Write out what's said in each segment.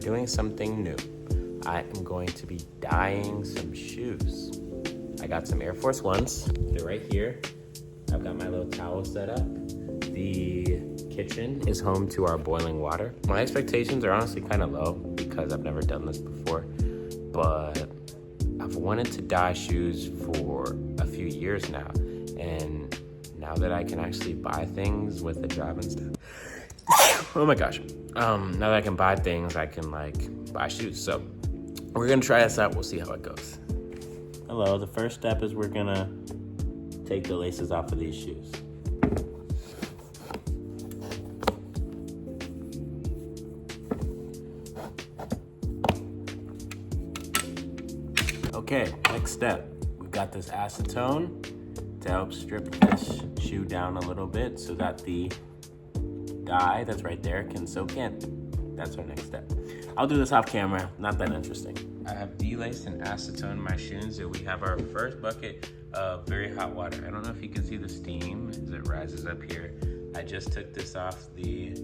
doing something new. I am going to be dyeing some shoes. I got some Air Force Ones. They're right here. I've got my little towel set up. The kitchen is home to our boiling water. My expectations are honestly kind of low because I've never done this before, but I've wanted to dye shoes for a few years now, and now that I can actually buy things with the job and stuff, oh my gosh. Now that I can buy things, I can like buy shoes. So we're gonna try this out. We'll see how it goes. Hello, the first step is we're gonna take the laces off of these shoes. Okay, next step. We've got this acetone to help strip this shoe down a little bit so that the dye that's right there can soak in. That's our next step. I'll do this off camera, not that interesting. I have delaced and acetone my shoes, and we have our first bucket of very hot water. I don't know if you can see the steam as it rises up here. I just took this off the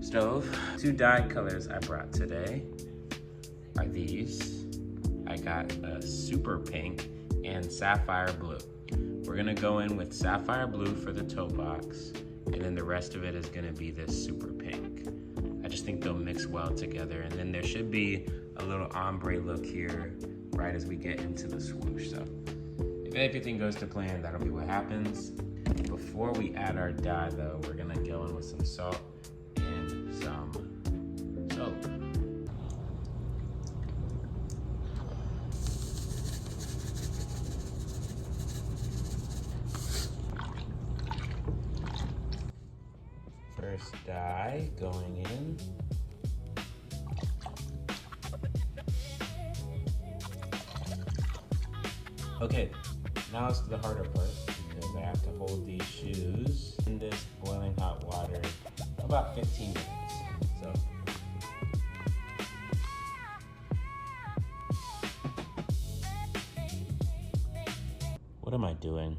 stove. Two dye colors I brought today are these. I got a super pink and sapphire blue. We're gonna go in with sapphire blue for the toe box, and then the rest of it is gonna be this super pink. I just think they'll mix well together, and then there should be a little ombre look here right as we get into the swoosh. So if everything goes to plan, that'll be what happens. Before we add our dye though, we're gonna go in with some salt and some soap. First dye going in. Okay, now it's the harder part because I have to hold these shoes in this boiling hot water about 15 minutes. So what am I doing?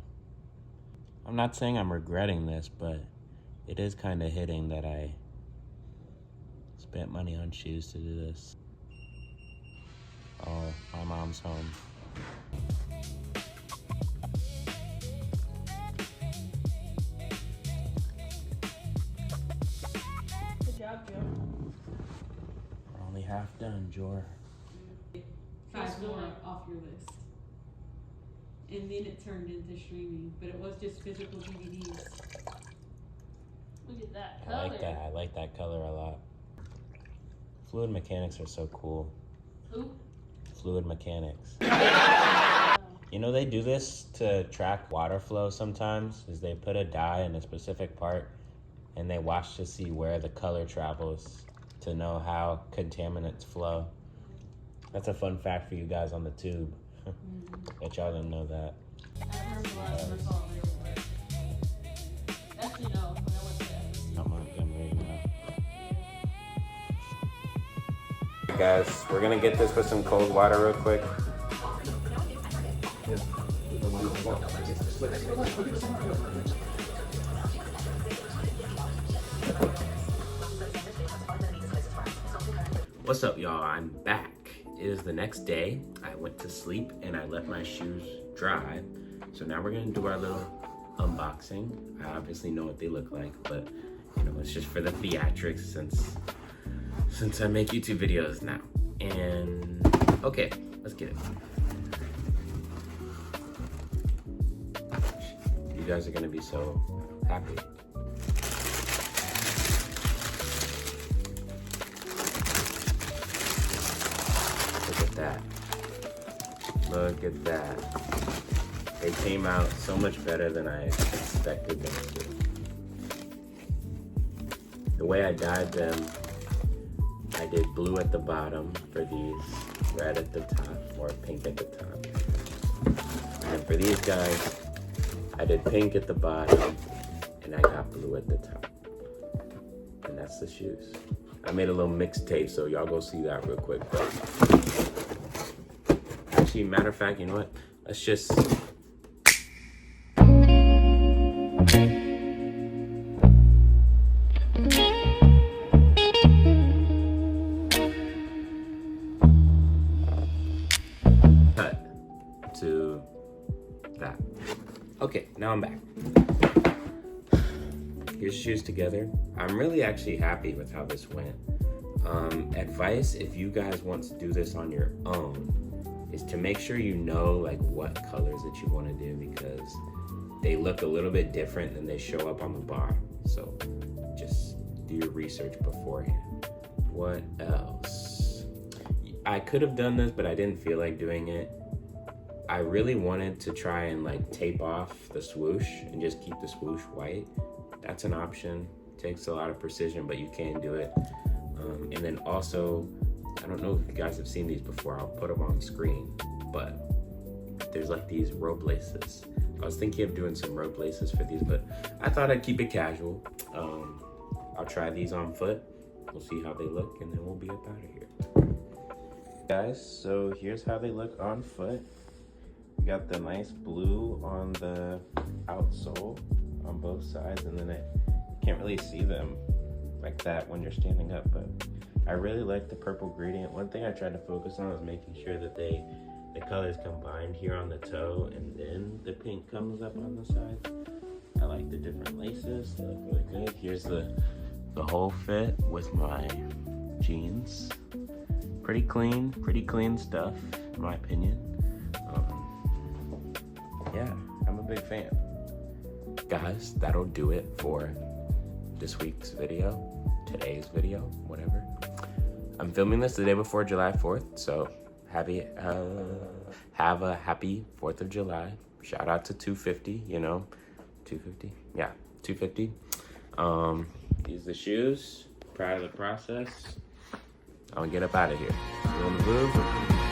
I'm not saying I'm regretting this, but it is kind of hitting that I spent money on shoes to do this. Oh, my mom's home. Good job, Joe. We're only half done, Jor. 5 more off your list. And then it turned into streaming, but it was just physical DVDs. Look at that color. I like that color a lot. Fluid mechanics are so cool. Who? Fluid mechanics. You know, they do this to track water flow sometimes, is they put a dye in a specific part and they watch to see where the color travels to know how contaminants flow. That's a fun fact for you guys on the tube. Bet y'all didn't know that. I remember the last time I saw it everywhere. Actually, no. When I went to FSC. I'm ready now. Guys, we're gonna get this with some cold water real quick. What's up, y'all? I'm back. It is the next day. I went to sleep and I let my shoes dry. So now we're gonna do our little unboxing. I obviously know what they look like, but you know, it's just for the theatrics since I make YouTube videos now. And okay, let's get it. You guys are gonna be so happy. Look at that. Look at that. They came out so much better than I expected them to. The way I dyed them, I did blue at the bottom for these, red at the top, or pink at the top. And for these guys, I did pink at the bottom, and I got blue at the top. And that's the shoes. I made a little mixtape, so y'all go see that real quick. But actually, matter of fact, you know what? Let's just... to that. Okay, now I'm back. Here's shoes together. I'm really actually happy with how this went. Advice, if you guys want to do this on your own, is to make sure you know like what colors that you want to do, because they look a little bit different than they show up on the bar. So just do your research beforehand. What else? I could have done this, but I didn't feel like doing it. I really wanted to try and like tape off the swoosh and just keep the swoosh white. That's an option. Takes a lot of precision, but you can do it. And then also, I don't know if you guys have seen these before. I'll put them on screen, but there's like these rope laces. I was thinking of doing some rope laces for these, but I thought I'd keep it casual. I'll try these on foot. We'll see how they look, and then we'll be up out of here. Guys, so here's how they look on foot. We got the nice blue on the outsole on both sides, and then you can't really see them like that when you're standing up, but I really like the purple gradient. One thing I tried to focus on was making sure that the colors combined here on the toe, and then the pink comes up on the side. I like the different laces. They look really good. Here's the whole fit with my jeans. Pretty clean stuff, in my opinion. Yeah, I'm a big fan. Guys, that'll do it for this week's video, today's video, whatever. I'm filming this the day before July 4th, so have a happy 4th of July. Shout out to 250, 250? Yeah, 250. These are the shoes, proud of the process. I'll get up out of here. You on the move?